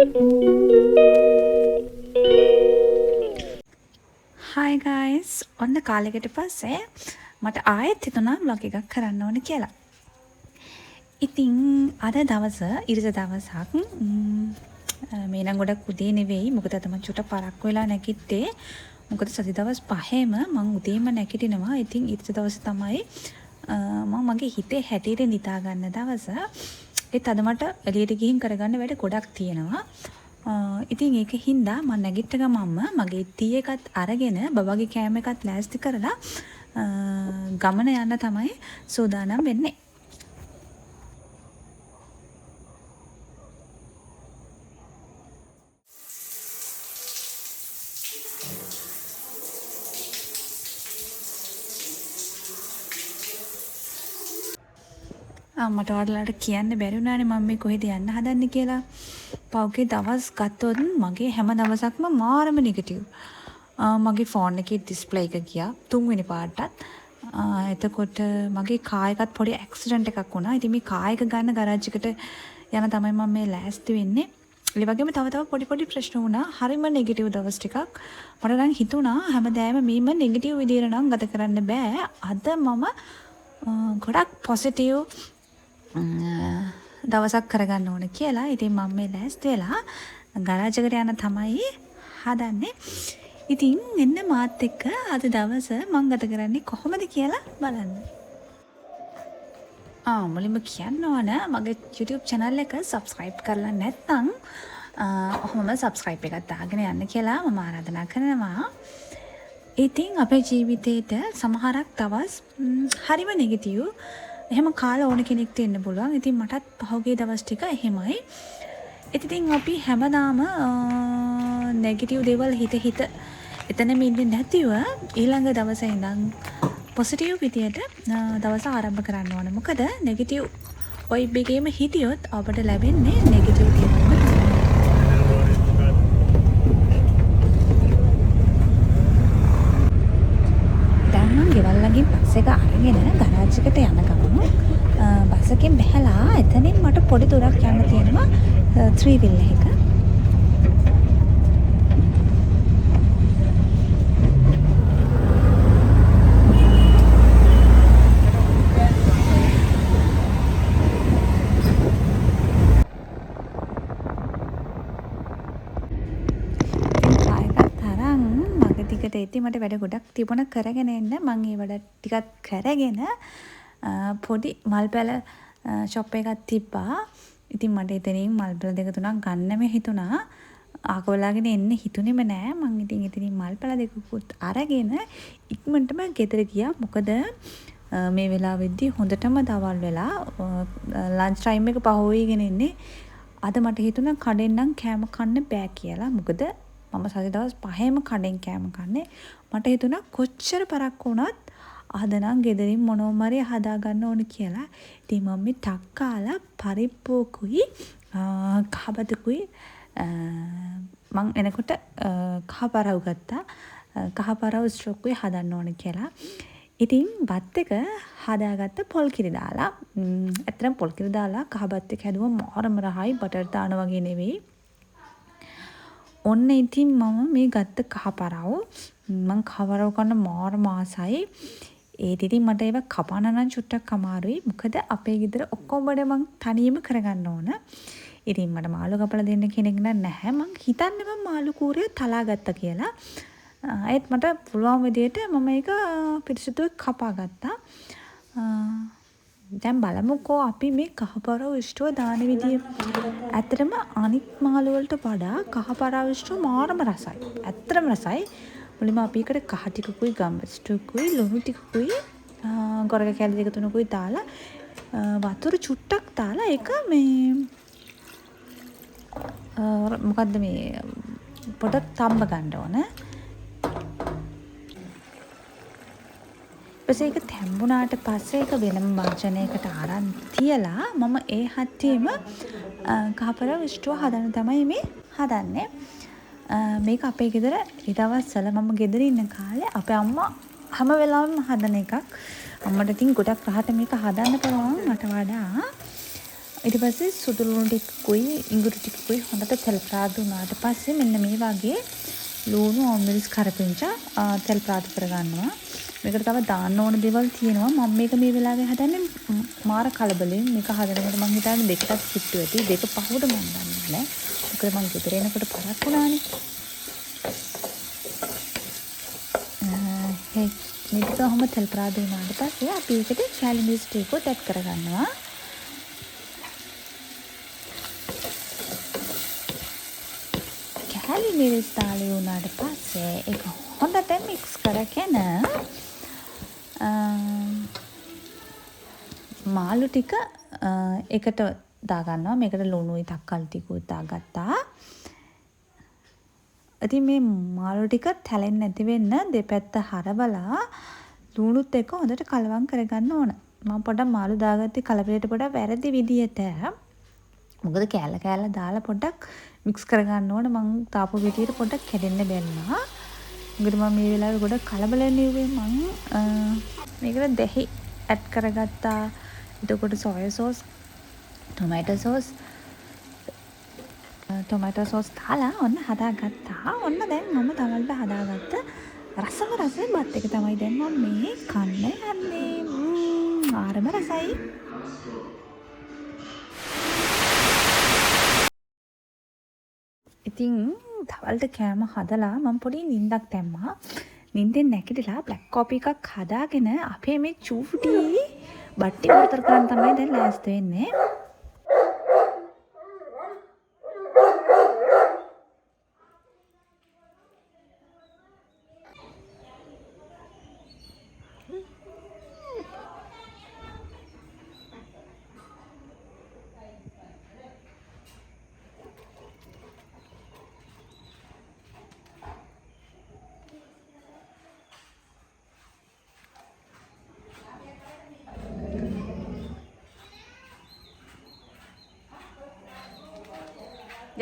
Hi guys. ඔන්න කාලෙකට පස්සේ මට ආයෙත් හිතුණා vlog එකක් කරන්න ඕන කියලා. ඉතින් අද දවස ඉරිදා දවසක් මේ නම් ගොඩක් උදේ නෙවෙයි. මොකද අද මම චුට්ට පරක්කු වෙලා නැගිට්ටේ. මොකද සති දවස් 5ෙම මම උදේම නැගිටිනවා. ඉතින් ඉරිදා දවසේ තමයි මම මගේ හිතේ හැටියට නිදා ගන්න දවස. ඒත් අද මට එළියට ගිහින් කරගන්න වැඩ ගොඩක් තියෙනවා. ඉතින් ඒක හින්දා මම නැගිට ගමන්ම මගේ ටී එකත් අරගෙන බබාගේ කෑම එකත් ලෑස්ති කරලා ගමන යන්න තමයි සූදානම් වෙන්නේ. මට ඔයාලට කියන්න බැරි වුණානේ මම මේ කොහෙද යන්න හදන්නේ කියලා. පෞගේ දවස් ගත්තොත් මගේ හැම දවසක්ම මාරම නෙගටිව්. මගේ ෆෝන් එකේ ඩිස්ප්ලේ එක ගියා 3 වෙනි පාටත්. එතකොට මගේ කාර් එකත් පොඩි ඇක්සිඩන්ට් එකක් වුණා. ඉතින් මේ කාර් එක ගන්න ගරාජ් එකට යන තමයි මම මේ ලෑස්ති වෙන්නේ. ඒ වගේම තව පොඩි ප්‍රශ්න වුණා. හරිම නෙගටිව් දවස් ටිකක්. මට නම් හිතුණා හැමදාම මේම නෙගටිව් විදියට නම් ගත කරන්න බෑ. අද මම ගොඩක් පොසිටිව් දවසක් කරගන්න ඕන කියලා. ඉතින් මම මේ ලෑස්ති වෙලා ගරාජ් එකට යන තමයි හදන්නේ. ඉතින් එන්න මාත් එක්ක අද දවස මම ගත කරන්නේ කොහොමද කියලා බලන්න. මුලින්ම කියන්න ඕන මගේ YouTube channel එක subscribe කරලා නැත්නම් ඔහොම subscribe එකක් දාගෙන යන්න කියලා මම ආරාධනා කරනවා. ඉතින් අපේ ජීවිතේට සමහරක් දවස් හරිම නෙගටිව් එහෙම කාලා ඕන කෙනෙක්ට එන්න පුළුවන්. ඉතින් මටත් පහුගිය දවස් ටික එහෙමයි. ඉතින් අපි හැමදාම නෙගටිව් දේවල් හිත එතනම ඉන්නේ නැතිව ඊළඟ දවසේ ඉඳන් පොසිටිව් විදියට දවස ආරම්භ කරන්න ඕන. මොකද නෙගටිව් වයිබ් එකේම හිටියොත් අපට ලැබෙන්නේ නෙගටිව් දේවල්. දැන් නම් ගෙවල් ළඟින් බස් එක අරගෙන ගරාජ් එකට යන ගමන් බස් එකෙන් බැහැලා එතනින් මට පොඩි දුරක් යන්න තියෙනවා 3 wheel එක. ඉතින් මට වැඩ ගොඩක් තිබුණ කරගෙන එන්න මම ඒ වැඩ ටිකක් කරගෙන පොඩි මල් පැල ෂොප් එකක් තිබ්බා. ඉතින් මට එතනින් මල් පැල දෙක තුනක් ගන්නම හිතුණා. ආකවලාගෙන එන්න හිතුනේම නෑ. මම ඉතින් එතනින් මල් පැල දෙකකුත් අරගෙන ඉක්මනටම ගෙදර ගියා. මොකද මේ වෙලාවෙද්දි හොඳටම දවල් වෙලා ලන්ච් ටයිම් එක පහුවෙගෙන ඉන්නේ. අද මට හිතුණා කඩෙන් නම් කෑම කන්න බෑ කියලා. මොකද මම සති දවස් 5ෙම කඩෙන් කෑම කන්නේ. මට හිතුණා කොච්චර පරක්ක වුණත් අද නම් ගෙදරින් මොනෝමරි හදා ගන්න ඕන කියලා. ඉතින් මම මේ ටක් කාලා පරිප්පුකුයි කහබතකුයි මං එනකොට කහපරව් ගත්තා. කහපරව් ස්ට්‍රොක්කුයි හදන්න ඕන කියලා. ඉතින් බත් එක හදාගත්ත පොල් කිරි දාලා. ඇත්තටම පොල් කිරි දාලා කහබත් එක හැදුවා මාරම රහයි. බටර් දාන වගේ නෙවෙයි. ඔන්න ඉතින් මම මේ ගත්ත කහපරව් මං කහපරව් කන්න මාරම ආසයි. ඒත් ඉතින් මට ඒව කපන්න නම් චුට්ටක් අමාරුයි. මොකද අපේ ගෙදර ඔක්කොම බඩ මං තනියම කරගන්න ඕන. ඉතින් මට මාළු කපලා දෙන්න කෙනෙක් නැහැ. මං හිතන්නේ මම මාළු කූරේ තලා ගත්තා කියලා. ඒත් මට පුළුවන් විදියට මම ඒක පිරිසිදුව කපා ගත්තා. දැන් බලමුකෝ අපි මේ කහපරව් ඉෂ්ටුව දාන විදිය. ඇත්තටම අනිත් මාළු වලට වඩා කහපරව් ඉෂ්ටුව මාරම රසයි. ඇත්තටම රසයි. මුලින්ම අපි එකට කහ ටිකකුයි ගම්බස් ටිකකුයි ලුණු ටිකකුයි ගොරක කැලි දෙක තුනකුයි දාලා වතුර චුට්ටක් දාලා ඒක මේ මොකද්ද මේ පොඩක් තම්බ ගන්න ඕන. ඊපස්සේ ඒක තැම්බුණාට පස්සේ ඒක වෙනම භාජනයකට අරන් තියලා මම ඒ හත්තියම කහපරව් ඉෂ්ටුව හදන්න තමයි මේ හදන්නේ. මේක අපේ ගෙදර ඒ දවස්වල මම ගෙදර ඉන්න කාලේ අපේ අම්මා හැම වෙලාවෙම හදන එකක්. අම්මට ඉතින් ගොඩක් රහට මේක හදන්න පුළුවන් මට වඩා. ඊට පස්සේ සුදු ලුණු ටිකකුයි ඉඟුරු ටිකකුයි හොඳට තෙල් ප්‍රාදු වුණාට පස්සේ මෙන්න මේ වගේ ලුණු ඔමිරිස් කරපිංචා තෙල් ප්‍රාදු කරගන්නවා. මේකට තව දාන්න ඕන දේවල් තියෙනවා. මම මේක මේ වෙලාවේ හදන්නේ මාර කලබලෙන්. මේක හදනකොට මම හිතන්නේ දෙකටත් කිට්ටු ඇති. දෙක පහුවට මම දන්නේ නැහැ. මොකද මම ගෙදර එනකොට පරක් වුණානේ. මේක කොහොම තෙල් ප්‍රාදු වුණාට පස්සේ අපි ඒකට කැලි මිරිස් ටිකක් ඇඩ් කරගන්නවා. කැලි මිරිස් දාලා වුණාට පස්සේ ඒක හොඳට මික්ස් කරගෙන මාළු ටික එකට දාගන්නවා. මේකට ලුණුයි තක්කල් ටිකුත් දාගත්තා. ඉතින් මේ මාළු ටික තැලෙන්නේ නැති වෙන්න දෙපැත්ත හරවලා ලුණුත් එක්ක හොඳට කලවම් කරගන්න ඕන. මම පොඩ්ඩක් මාළු දාගත්තේ කලබලයට පොඩ්ඩක් වැරදි විදියට. මොකද කෑල්ල කෑල්ල දාලා පොඩ්ඩක් මික්ස් කරගන්න ඕන. මම තාපු විදියට පොඩ්ඩක් කැඩෙන්න බැන්නා. මොකද මම මේ වෙලාවේ ගොඩක් කලබල නෙවෙයි. මම මේකට දහි ඇඩ් කරගත්තා. එතකොට සොයා සෝස්, ටොමැටෝ සෝස් දාලා ඔන්න හදාගත්තා. ඔන්න දැන් මම තමල්ට හදාගත්ත රසම රසයි බත් එක තමයි දැන් මම මේ කන්න යන්නේ. ආරම රසයි. ඉතින් තවල්ට කෑම හදලා මම පොඩි නිින්දක් දැම්මා. නිින්දෙන් නැගිටලා බ්ලැක් කෝපි එකක් හදාගෙන අපේ මේ චූටි බට්ටි වර්තර කරන් තමයි දැන් ලෑස්ති වෙන්නේ.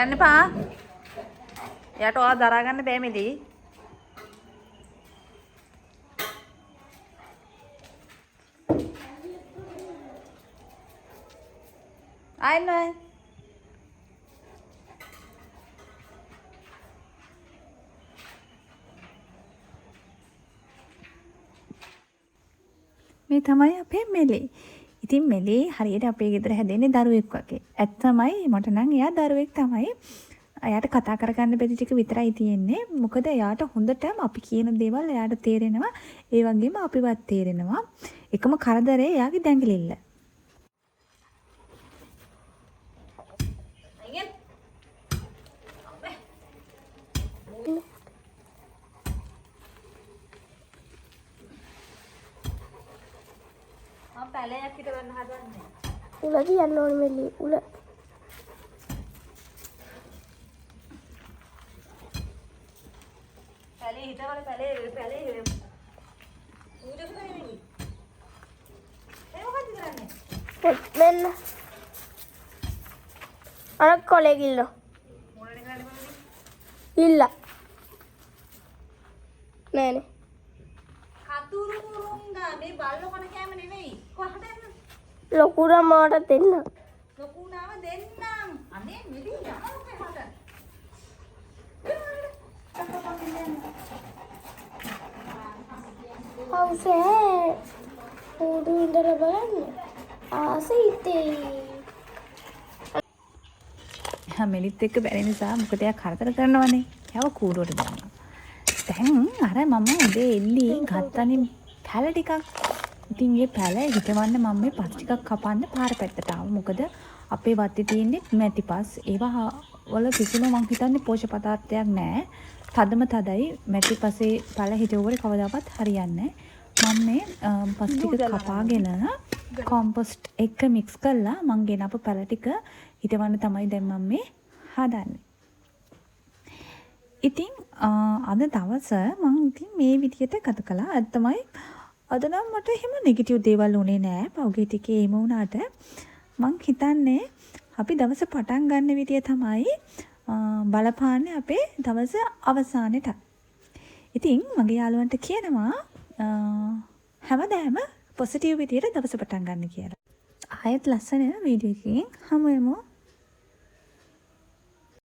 යන්න පා. එයාට ඔයා දරා ගන්න බෑ මෙලි. ආයෙත් මේ තමයි අපේ මෙලි. ඉතින් මෙලි හරියට අපේ ගෙදර හැදෙන්නේ දරුවෙක් වගේ. ඇත්තමයි මට නම් එයා දරුවෙක් තමයි. එයාට කතා කරගන්න බැරි ටික විතරයි තියෙන්නේ. මොකද එයාට හොඳටම අපි කියන දේවල් එයාට තේරෙනවා. ඒ වගේම අපිවත් තේරෙනවා. එකම කරදරේ එයාගේ දැඟලිල්ල. පැලයක් හිට ගන්න හදන්නේ. උල කියන්න ඕනේ මෙලි උල. පැලේ හිටවල පැලේ ඌඩක නෙමෙයි. ඒ මොකද කරන්නේ? මෙන්න. අර කොලේ කිල්ල. මොනවද කරන්නේ මම? ඉල්ල. නෑනේ. කතුරු කුරුංගා මේ බල්ල කොන කෑම නෙමෙයි. කොහටද යන්නේ? ලොකුරා මාට දෙන්න. ලොකුනාව දෙන්නම්. අනේ මෙලි යනවා කොහට? හවුසේ. උඩු ඉඳලා බලන්න. ආසෙයිතේ. මෙලිත් එක්ක බැරි නිසා මොකද එයා කරදර කරනවනේ. යව කූඩුවට දානවා. දැන් අර මම උදේ එල්ලි ගත්තනේ පැල ටිකක්. ඉතින් මේ පැල හිටවන්න මම මේ පස් ටිකක් කපන්න පාර පැත්තට ආවා. මොකද අපේ වත්තේ තියෙන්නේ මැටි පස්. ඒවා වල කිසිම මං හිතන්නේ පෝෂක පදාර්ථයක් නැහැ. තදම තදයි මැටි පස්සේ පැල හිටවුවර කවදාවත් හරියන්නේ නැහැ. මම මේ පස් ටික කපාගෙන කොම්පොස්ට් එක මික්ස් කරලා මං ගෙනපු පැල ටික හිටවන්න තමයි දැන් මම මේ හදන්නේ. ඉතින් අද දවස මම ඉතින් මේ විදියට ගත කළා. අද තමයි අද නම් මට එහෙම නෙගටිව් දේවල් උනේ නෑ. පෞගේ ටිකේ එහෙම වුණාට මං හිතන්නේ අපි දවස පටන් ගන්න විදිය තමයි බලපාන්නේ අපේ දවස අවසානෙට. ඉතින් මගේ යාළුවන්ට කියනවා හැමදාම පොසිටිව් විදියට දවස පටන් ගන්න කියලා. ආයෙත් ලස්සන වීඩියෝ එකකින් හමු වෙමු.